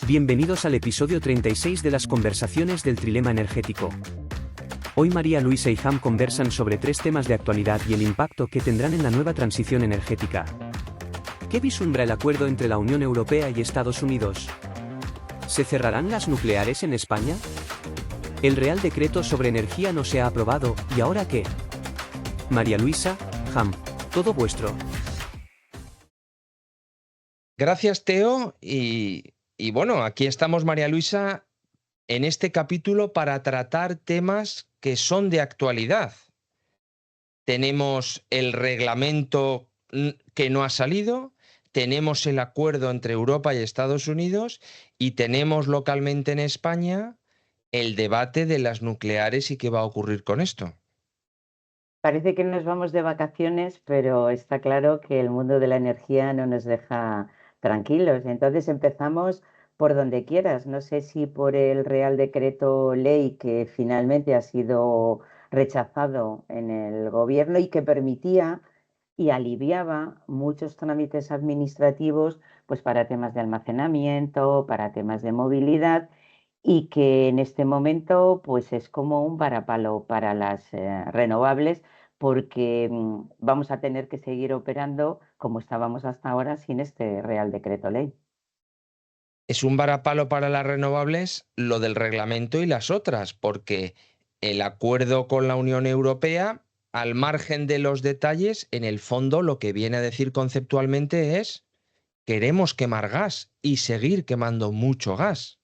Bienvenidos al episodio 36 de las conversaciones del trilema energético. Hoy María Luisa y Ham conversan sobre 3 temas de actualidad y el impacto que tendrán en la nueva transición energética. ¿Qué vislumbra el acuerdo entre la Unión Europea y Estados Unidos? ¿Se cerrarán las nucleares en España? El Real Decreto sobre energía no se ha aprobado, ¿y ahora qué? María Luisa, Ham, todo vuestro. Gracias, Teo. Y bueno, aquí estamos, María Luisa, en este capítulo para tratar temas que son de actualidad. Tenemos el reglamento que no ha salido, tenemos el acuerdo entre Europa y Estados Unidos y tenemos localmente en España el debate de las nucleares y qué va a ocurrir con esto. Parece que nos vamos de vacaciones, pero está claro que el mundo de la energía no nos deja tranquilos. Entonces empezamos por donde quieras. No sé si por el Real Decreto Ley que finalmente ha sido rechazado en el gobierno y que permitía y aliviaba muchos trámites administrativos, pues para temas de almacenamiento, para temas de movilidad, y que en este momento pues es como un varapalo para las renovables, porque vamos a tener que seguir operando como estábamos hasta ahora sin este Real Decreto Ley. Es un varapalo para las renovables lo del reglamento y las otras, porque el acuerdo con la Unión Europea, al margen de los detalles, en el fondo lo que viene a decir conceptualmente es: queremos quemar gas y seguir quemando mucho gas.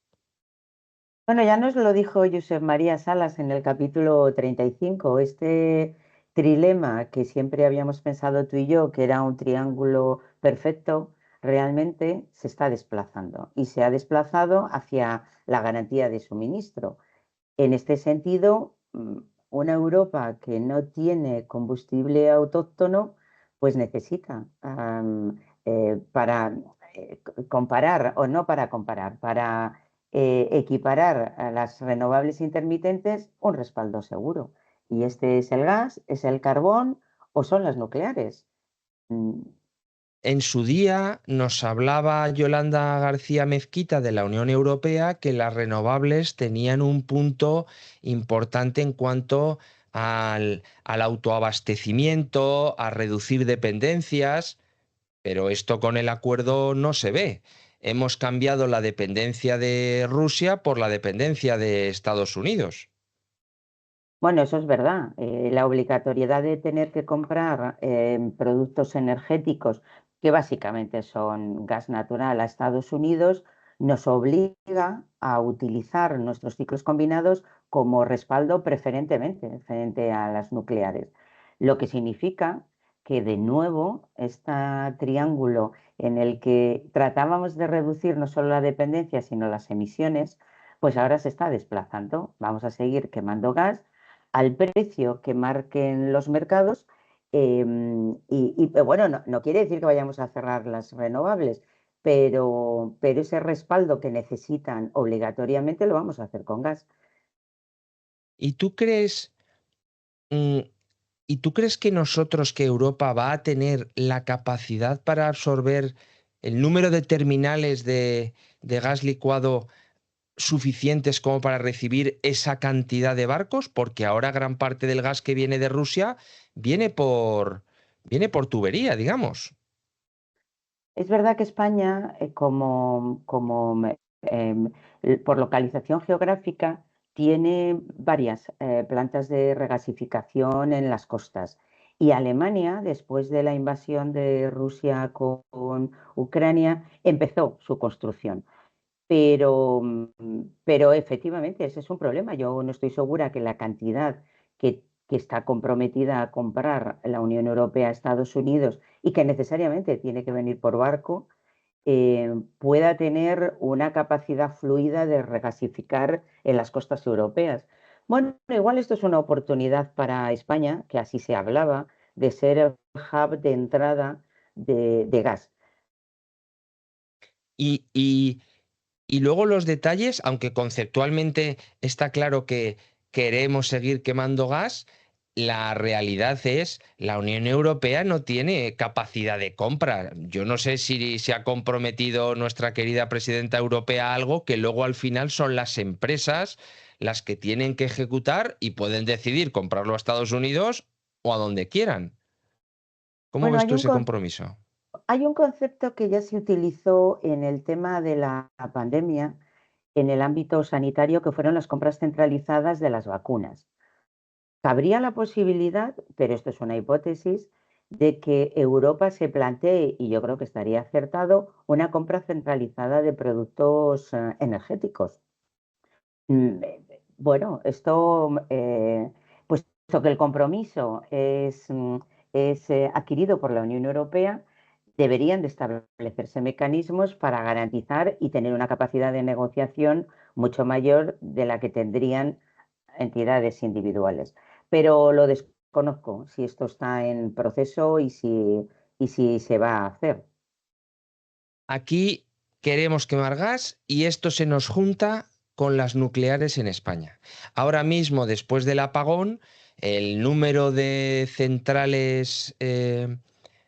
Bueno, ya nos lo dijo Josep María Salas en el capítulo 35, este trilema que siempre habíamos pensado tú y yo, que era un triángulo perfecto, realmente se está desplazando y se ha desplazado hacia la garantía de suministro. En este sentido, una Europa que no tiene combustible autóctono, pues necesita para comparar, o no para comparar, para equiparar a las renovables intermitentes un respaldo seguro. Y este es el gas, es el carbón o son las nucleares. En su día nos hablaba Yolanda García Mezquita de la Unión Europea que las renovables tenían un punto importante en cuanto al autoabastecimiento, a reducir dependencias, pero esto con el acuerdo no se ve. Hemos cambiado la dependencia de Rusia por la dependencia de Estados Unidos. Bueno, eso es verdad. La obligatoriedad de tener que comprar productos energéticos, que básicamente son gas natural, a Estados Unidos, nos obliga a utilizar nuestros ciclos combinados como respaldo preferentemente frente a las nucleares. Lo que significa que de nuevo este triángulo en el que tratábamos de reducir no solo la dependencia, sino las emisiones, pues ahora se está desplazando. Vamos a seguir quemando gas al precio que marquen los mercados. Bueno, no quiere decir que vayamos a cerrar las renovables, pero ese respaldo que necesitan obligatoriamente lo vamos a hacer con gas. ¿Y tú crees, mm, ¿Y tú crees que que Europa va a tener la capacidad para absorber el número de terminales de gas licuado suficientes como para recibir esa cantidad de barcos? Porque ahora gran parte del gas que viene de Rusia viene por tubería, digamos. Es verdad que España, por localización geográfica, tiene varias plantas de regasificación en las costas. Y Alemania, después de la invasión de Rusia con Ucrania, empezó su construcción. Pero efectivamente ese es un problema. Yo no estoy segura que la cantidad que está comprometida a comprar la Unión Europea a Estados Unidos y que necesariamente tiene que venir por barco, pueda tener una capacidad fluida de regasificar en las costas europeas. Bueno, igual esto es una oportunidad para España, que así se hablaba, de ser el hub de entrada de gas. Y, y, y luego los detalles, aunque conceptualmente está claro que queremos seguir quemando gas, la realidad es, la Unión Europea no tiene capacidad de compra. Yo no sé si se ha comprometido nuestra querida presidenta europea a algo que luego al final son las empresas las que tienen que ejecutar y pueden decidir comprarlo a Estados Unidos o a donde quieran. ¿Cómo Bueno, ves tú ese compromiso? hay un concepto que ya se utilizó en el tema de la pandemia en el ámbito sanitario, que fueron las compras centralizadas de las vacunas. Cabría la posibilidad, pero esto es una hipótesis, de que Europa se plantee, y yo creo que estaría acertado, una compra centralizada de productos energéticos. Bueno, esto, puesto que el compromiso es adquirido por la Unión Europea, deberían de establecerse mecanismos para garantizar y tener una capacidad de negociación mucho mayor de la que tendrían entidades individuales. Pero lo desconozco si esto está en proceso y si se va a hacer. Aquí queremos quemar gas y esto se nos junta con las nucleares en España. Ahora mismo, después del apagón, el número de centrales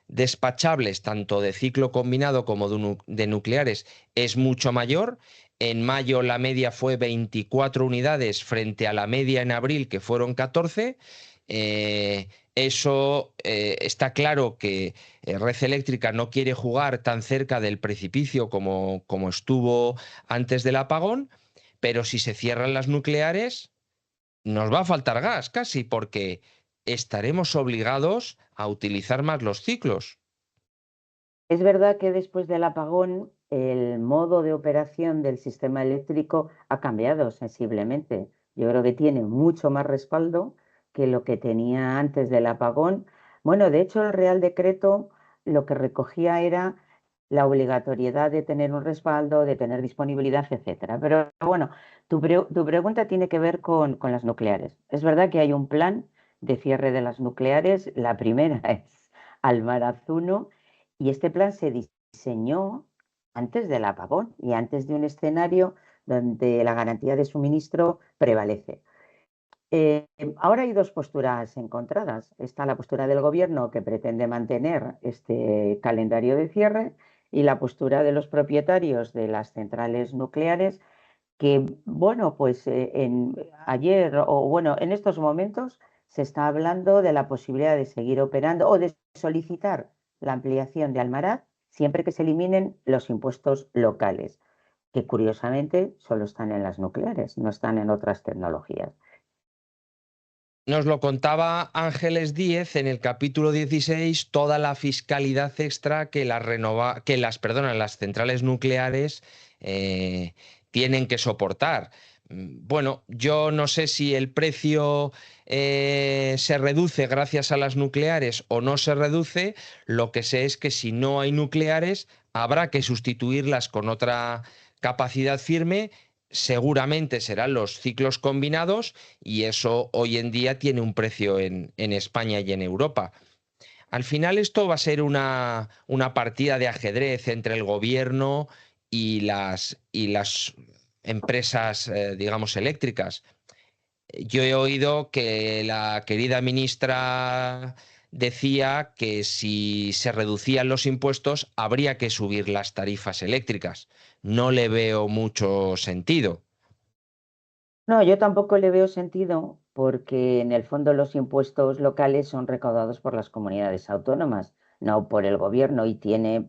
despachables, tanto de ciclo combinado como de nucleares, es mucho mayor. En mayo la media fue 24 unidades frente a la media en abril, que fueron 14. Eso está claro que Red Eléctrica no quiere jugar tan cerca del precipicio como estuvo antes del apagón, pero si se cierran las nucleares, nos va a faltar gas casi, porque estaremos obligados a utilizar más los ciclos. Es verdad que después del apagón el modo de operación del sistema eléctrico ha cambiado sensiblemente. Yo creo que tiene mucho más respaldo que lo que tenía antes del apagón. Bueno, de hecho, el Real Decreto lo que recogía era la obligatoriedad de tener un respaldo, de tener disponibilidad, etcétera. Pero bueno, tu pregunta tiene que ver con las nucleares. Es verdad que hay un plan de cierre de las nucleares. La primera es Almaraz 1 y este plan se diseñó antes del apagón y antes de un escenario donde la garantía de suministro prevalece. Ahora hay dos posturas encontradas. Está la postura del gobierno, que pretende mantener este calendario de cierre, y la postura de los propietarios de las centrales nucleares, que, bueno, pues ayer o bueno, en estos momentos se está hablando de la posibilidad de seguir operando o de solicitar la ampliación de Almaraz siempre que se eliminen los impuestos locales, que curiosamente solo están en las nucleares, no están en otras tecnologías. Nos lo contaba Ángeles Díez en el capítulo 16, toda la fiscalidad extra que las centrales nucleares eh, tienen que soportar. Bueno, yo no sé si el precio se reduce gracias a las nucleares o no se reduce. Lo que sé es que si no hay nucleares, habrá que sustituirlas con otra capacidad firme. Seguramente serán los ciclos combinados y eso hoy en día tiene un precio en España y en Europa. Al final esto va a ser una partida de ajedrez entre el gobierno y las empresas, digamos, eléctricas. Yo he oído que la querida ministra decía que si se reducían los impuestos habría que subir las tarifas eléctricas. No le veo mucho sentido. No, yo tampoco le veo sentido porque en el fondo los impuestos locales son recaudados por las comunidades autónomas, no por el gobierno, y tiene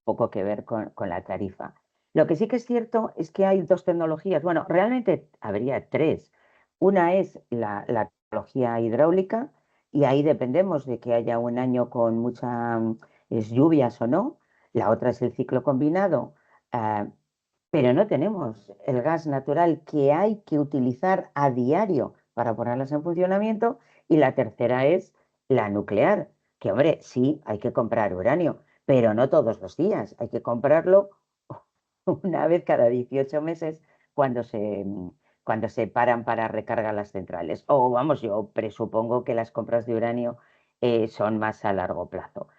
poco que ver con la tarifa. Lo que sí que es cierto es que hay dos tecnologías. Bueno, realmente habría tres. Una es la tecnología hidráulica, y ahí dependemos de que haya un año con muchas lluvias o no. La otra es el ciclo combinado, ah, pero no tenemos el gas natural que hay que utilizar a diario para ponerlas en funcionamiento. Y la tercera es la nuclear, que hombre, sí, hay que comprar uranio, pero no todos los días. Hay que comprarlo una vez cada 18 meses cuando cuando se paran para recargar las centrales. O vamos, yo presupongo que las compras de uranio son más a largo plazo.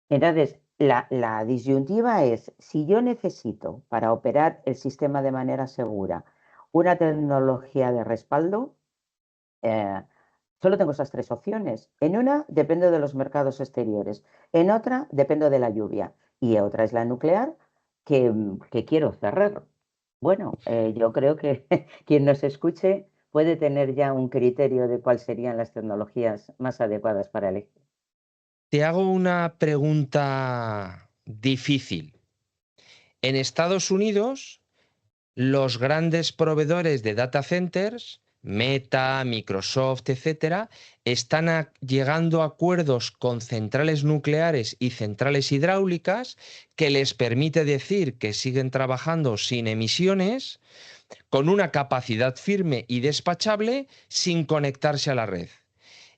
Entonces, la disyuntiva es, si yo necesito para operar el sistema de manera segura una tecnología de respaldo, eh, Solo tengo esas tres opciones. En una dependo de los mercados exteriores, en otra dependo de la lluvia y otra es la nuclear que quiero cerrar. Bueno, yo creo que quien nos escuche puede tener ya un criterio de cuáles serían las tecnologías más adecuadas para elegir. Te hago una pregunta difícil. En Estados Unidos, los grandes proveedores de data centers, Meta, Microsoft, etcétera, están llegando a acuerdos con centrales nucleares y centrales hidráulicas que les permite decir que siguen trabajando sin emisiones, con una capacidad firme y despachable, sin conectarse a la red.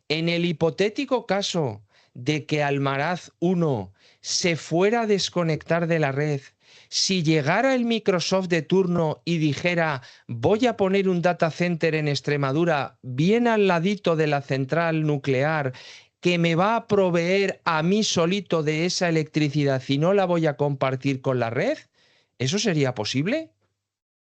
En el hipotético caso de que Almaraz 1 se fuera a desconectar de la red, si llegara el Microsoft de turno y dijera voy a poner un data center en Extremadura bien al ladito de la central nuclear que me va a proveer a mí solito de esa electricidad y no la voy a compartir con la red, ¿eso sería posible?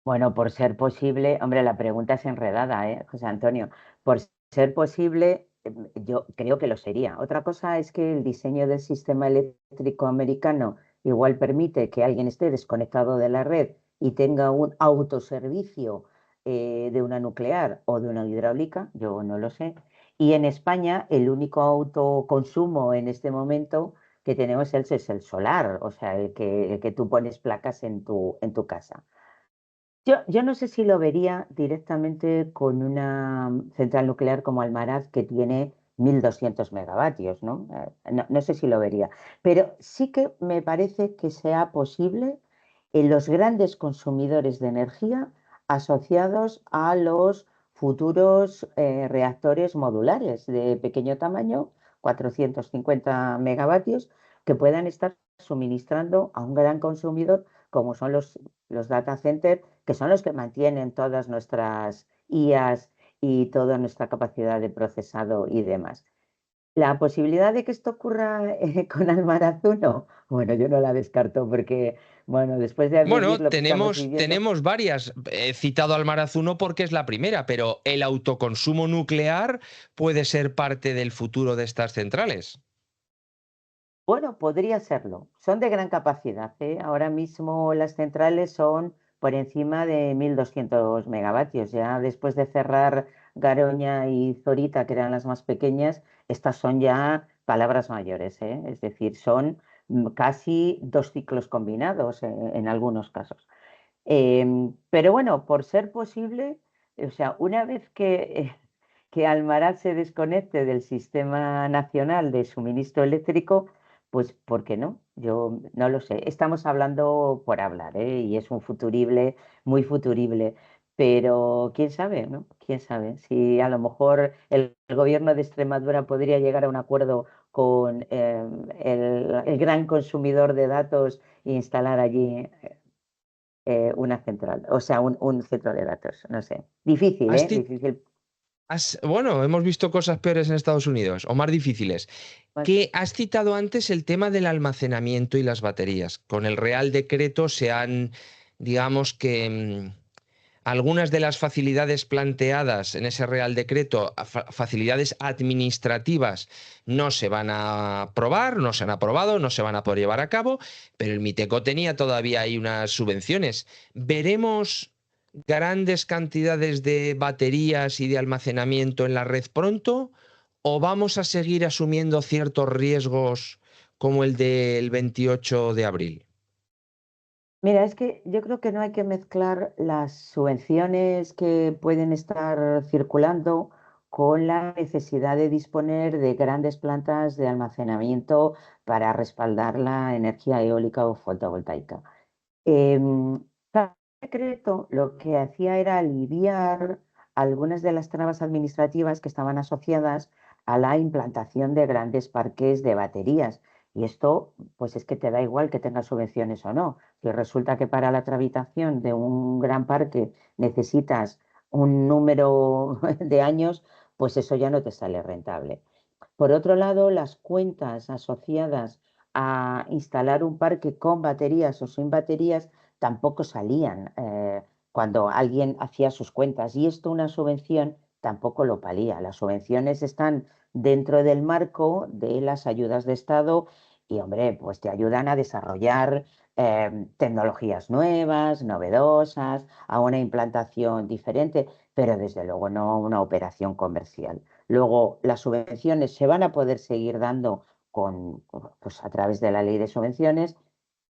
Bueno, por ser posible, hombre, la pregunta es enredada, José Antonio. Por ser posible, yo creo que lo sería. Otra cosa es que el diseño del sistema eléctrico americano igual permite que alguien esté desconectado de la red y tenga un autoservicio de una nuclear o de una hidráulica, yo no lo sé. Y en España el único autoconsumo en este momento que tenemos es el solar, o sea, el que tú pones placas en tu casa. Yo no sé si lo vería directamente con una central nuclear como Almaraz que tiene 1.200 megavatios, ¿no? No sé si lo vería, pero sí que me parece que sea posible en los grandes consumidores de energía asociados a los futuros reactores modulares de pequeño tamaño, 450 megavatios, que puedan estar suministrando a un gran consumidor como son los data centers que son los que mantienen todas nuestras IAs y toda nuestra capacidad de procesado y demás. La posibilidad de que esto ocurra con Almaraz 1, bueno, yo no la descarto porque, bueno, después de vivir Bueno, lo que estamos viviendo, tenemos varias. He citado Almaraz 1 porque es la primera, pero el autoconsumo nuclear puede ser parte del futuro de estas centrales. bueno, podría serlo. Son de gran capacidad, ¿eh? Ahora mismo las centrales son por encima de 1.200 megavatios. Ya después de cerrar Garoña y Zorita, que eran las más pequeñas, estas son ya palabras mayores, ¿eh? Es decir, son casi dos ciclos combinados en algunos casos. Pero bueno, por ser posible, o sea, una vez que Almaraz se desconecte del sistema nacional de suministro eléctrico, pues ¿por qué no? Yo no lo sé. Estamos hablando por hablar, ¿eh? Y es un futurible, muy futurible. Pero quién sabe, ¿no? Quién sabe si a lo mejor el gobierno de Extremadura podría llegar a un acuerdo con el gran consumidor de datos e instalar allí una central, o sea, un centro de datos, no sé. Difícil, Has ¿eh? ti- Difícil. Bueno, hemos visto cosas peores en Estados Unidos, o más difíciles. Pues, Que has citado antes el tema del almacenamiento y las baterías. Con el Real Decreto se han, digamos que algunas de las facilidades planteadas en ese Real Decreto, facilidades administrativas, no se van a aprobar, no se han aprobado, no se van a poder llevar a cabo, pero el Miteco tenía todavía ahí unas subvenciones. ¿Veremos grandes cantidades de baterías y de almacenamiento en la red pronto? ¿O vamos a seguir asumiendo ciertos riesgos como el del 28 de abril? mira, es que yo creo que no hay que mezclar las subvenciones que pueden estar circulando con la necesidad de disponer de grandes plantas de almacenamiento para respaldar la energía eólica o fotovoltaica. Claro, el decreto lo que hacía era aliviar algunas de las trabas administrativas que estaban asociadas a la implantación de grandes parques de baterías. Y esto, pues es que te da igual que tengas subvenciones o no. Si resulta que para la tramitación de un gran parque necesitas un número de años, pues eso ya no te sale rentable. Por otro lado, las cuentas asociadas a instalar un parque con baterías o sin baterías tampoco salían cuando alguien hacía sus cuentas. Y esto una subvención tampoco lo palía. Las subvenciones están dentro del marco de las ayudas de Estado y, hombre, pues te ayudan a desarrollar tecnologías nuevas, novedosas, a una implantación diferente, pero desde luego no una operación comercial. Luego, las subvenciones se van a poder seguir dando pues, a través de la ley de subvenciones,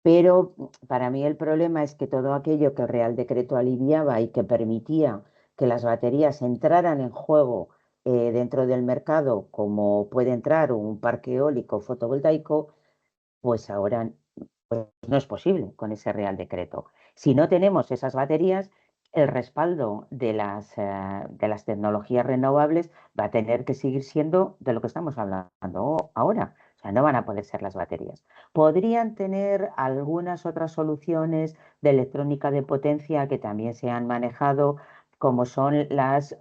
pero para mí el problema es que todo aquello que el Real Decreto aliviaba y que permitía que las baterías entraran en juego dentro del mercado, como puede entrar un parque eólico fotovoltaico, pues ahora pues, no es posible con ese Real Decreto. Si no tenemos esas baterías, el respaldo de las tecnologías renovables va a tener que seguir siendo de lo que estamos hablando ahora. O sea, no van a poder ser las baterías. Podrían tener algunas otras soluciones de electrónica de potencia que también se han manejado, como son las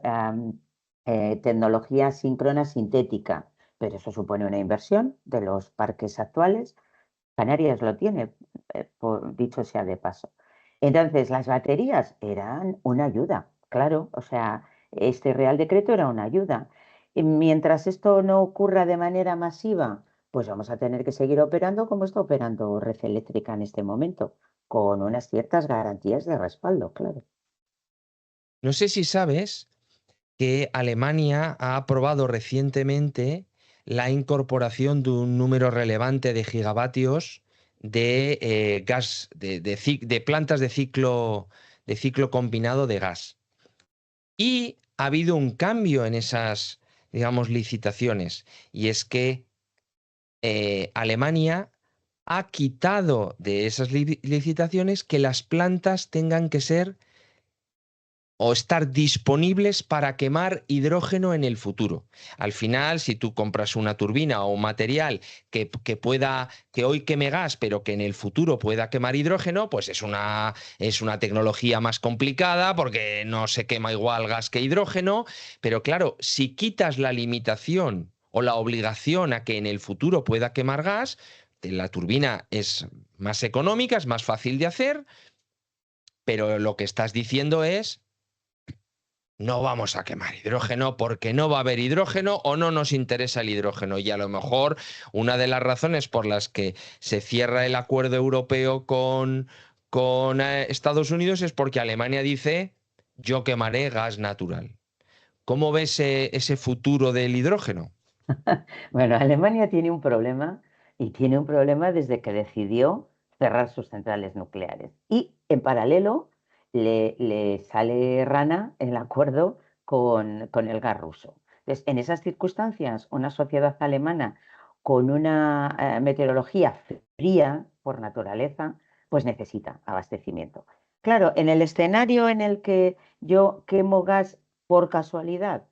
tecnologías síncronas sintética, pero eso supone una inversión de los parques actuales. Canarias lo tiene, dicho sea de paso. Entonces, las baterías eran una ayuda, claro, o sea, este Real Decreto era una ayuda. Y mientras esto no ocurra de manera masiva, pues vamos a tener que seguir operando como está operando Red Eléctrica en este momento, con unas ciertas garantías de respaldo, claro. No sé si sabes que Alemania ha aprobado recientemente la incorporación de un número relevante de gigavatios de gas, de plantas de ciclo combinado de gas. Y ha habido un cambio en esas, digamos, licitaciones. Y es que Alemania ha quitado de esas licitaciones que las plantas tengan que ser o estar disponibles para quemar hidrógeno en el futuro. Al final, si tú compras una turbina o un material que hoy queme gas, pero que en el futuro pueda quemar hidrógeno, pues es una tecnología más complicada porque no se quema igual gas que hidrógeno. Pero claro, si quitas la limitación o la obligación a que en el futuro pueda quemar gas, la turbina es más económica, es más fácil de hacer, pero lo que estás diciendo es no vamos a quemar hidrógeno porque no va a haber hidrógeno o no nos interesa el hidrógeno. Y a lo mejor una de las razones por las que se cierra el acuerdo europeo con Estados Unidos es porque Alemania dice yo quemaré gas natural. ¿Cómo ves ese futuro del hidrógeno? Bueno, Alemania tiene un problema y tiene un problema desde que decidió cerrar sus centrales nucleares. Y en paralelo le sale rana el acuerdo con el gas ruso. Entonces, en esas circunstancias, una sociedad alemana con una meteorología fría por naturaleza, pues necesita abastecimiento. Claro, en el escenario en el que yo quemo gas por casualidad,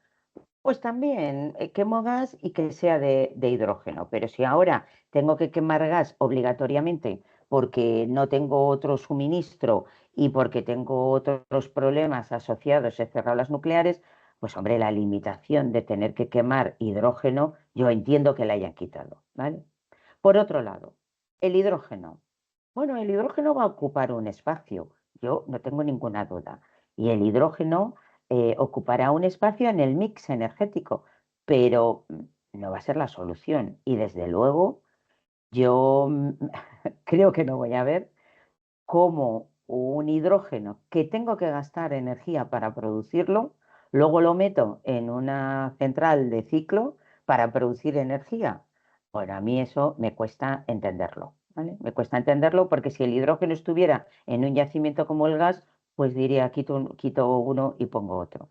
pues también quemo gas y que sea de hidrógeno, pero si ahora tengo que quemar gas obligatoriamente porque no tengo otro suministro y porque tengo otros problemas asociados, he cerrado las nucleares, pues hombre, la limitación de tener que quemar hidrógeno, yo entiendo que la hayan quitado, ¿vale? Por otro lado, el hidrógeno. Bueno, el hidrógeno va a ocupar un espacio, yo no tengo ninguna duda. Y el hidrógeno ocupará un espacio en el mix energético, pero no va a ser la solución. Y desde luego, yo creo que no voy a ver cómo un hidrógeno que tengo que gastar energía para producirlo, luego lo meto en una central de ciclo para producir energía. Bueno, a mí eso me cuesta entenderlo, ¿vale? Me cuesta entenderlo porque si el hidrógeno estuviera en un yacimiento como el gas, pues diría quito uno y pongo otro,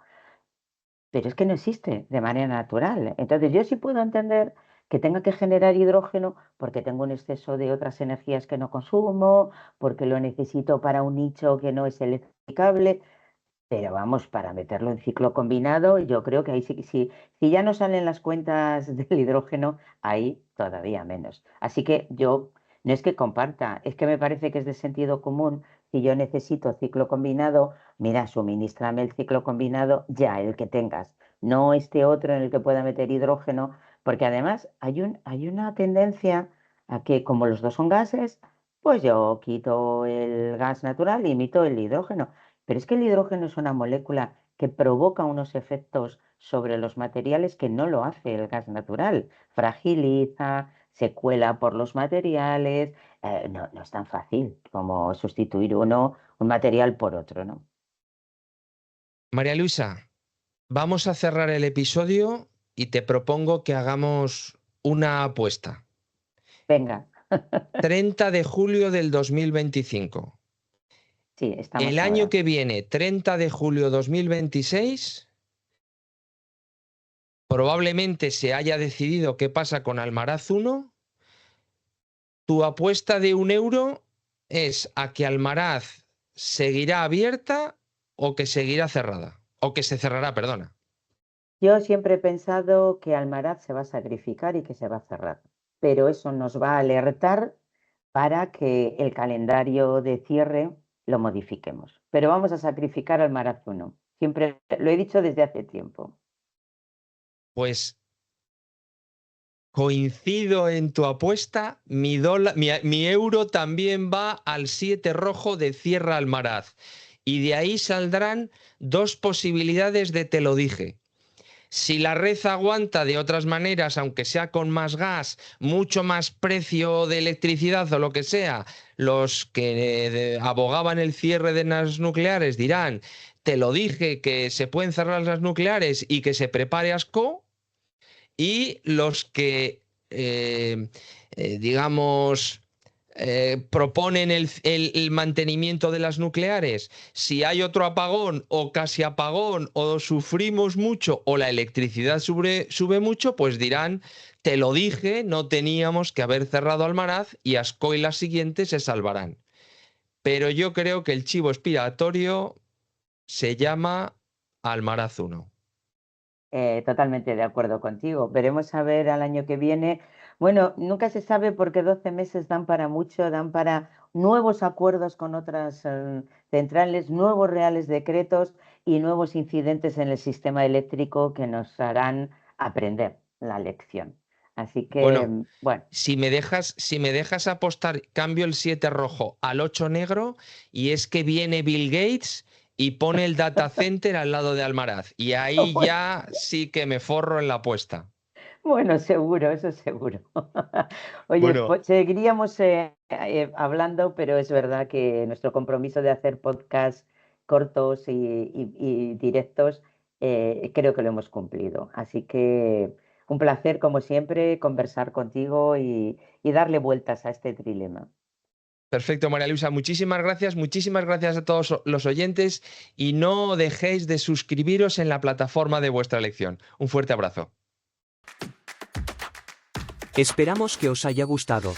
pero es que no existe de manera natural. Entonces, yo sí puedo entender que tenga que generar hidrógeno porque tengo un exceso de otras energías que no consumo, porque lo necesito para un nicho que no es electrificable, pero vamos, para meterlo en ciclo combinado, yo creo que ahí sí, si ya no salen las cuentas del hidrógeno, ahí todavía menos. Así que yo no es que comparta, es que me parece que es de sentido común. Si yo necesito ciclo combinado, mira, suministrame el ciclo combinado ya, el que tengas, no este otro en el que pueda meter hidrógeno, porque además hay una tendencia a que como los dos son gases, pues yo quito el gas natural y emito el hidrógeno. Pero es que el hidrógeno es una molécula que provoca unos efectos sobre los materiales que no lo hace el gas natural. Fragiliza, se cuela por los materiales. No es tan fácil como sustituir un material por otro, ¿no? María Luisa, vamos a cerrar el episodio y te propongo que hagamos una apuesta. Venga. 30 de julio del 2025. Sí, estamos El año ahora. que viene, 30 de julio 2026, probablemente se haya decidido qué pasa con Almaraz 1. Tu apuesta de 1 euro es a que Almaraz seguirá abierta o que seguirá cerrada. O que se cerrará, perdona. Yo siempre he pensado que Almaraz se va a sacrificar y que se va a cerrar, pero eso nos va a alertar para que el calendario de cierre lo modifiquemos. Pero vamos a sacrificar Almaraz 1. Siempre lo he dicho desde hace tiempo. Pues coincido en tu apuesta. Mi euro también va al 7 rojo de cierra Almaraz. Y de ahí saldrán dos posibilidades de te lo dije. Si la red aguanta de otras maneras, aunque sea con más gas, mucho más precio de electricidad o lo que sea, los que abogaban el cierre de las nucleares dirán, te lo dije que se pueden cerrar las nucleares y que se prepare ASCO, y los que, digamos, proponen el mantenimiento de las nucleares, si hay otro apagón o casi apagón o sufrimos mucho o la electricidad sube mucho, pues dirán, te lo dije, no teníamos que haber cerrado Almaraz y ASCO y las siguientes se salvarán. Pero yo creo que el chivo expiatorio se llama Almaraz 1. Totalmente de acuerdo contigo. Veremos a ver al año que viene. Bueno, nunca se sabe porque 12 meses dan para mucho, dan para nuevos acuerdos con otras centrales, nuevos reales decretos y nuevos incidentes en el sistema eléctrico que nos harán aprender la lección. Así que, Bueno, bueno, si me dejas apostar, cambio el 7 rojo al 8 negro y es que viene Bill Gates y pone el data center al lado de Almaraz. Y ahí ya sí que me forro en la apuesta. bueno, seguro, eso seguro. Oye, Bueno, pues seguiríamos hablando, pero es verdad que nuestro compromiso de hacer podcasts cortos y directos, creo que lo hemos cumplido. Así que un placer, como siempre, conversar contigo y darle vueltas a este trilema. perfecto, María Luisa. Muchísimas gracias a todos los oyentes y no dejéis de suscribiros en la plataforma de vuestra elección. Un fuerte abrazo. Esperamos que os haya gustado.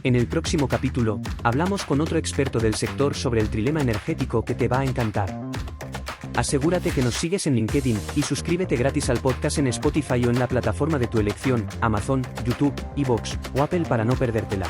En el próximo capítulo, hablamos con otro experto del sector sobre el trilema energético que te va a encantar. Asegúrate que nos sigues en LinkedIn y suscríbete gratis al podcast en Spotify o en la plataforma de tu elección, Amazon, YouTube, iVoox o Apple para no perdértela.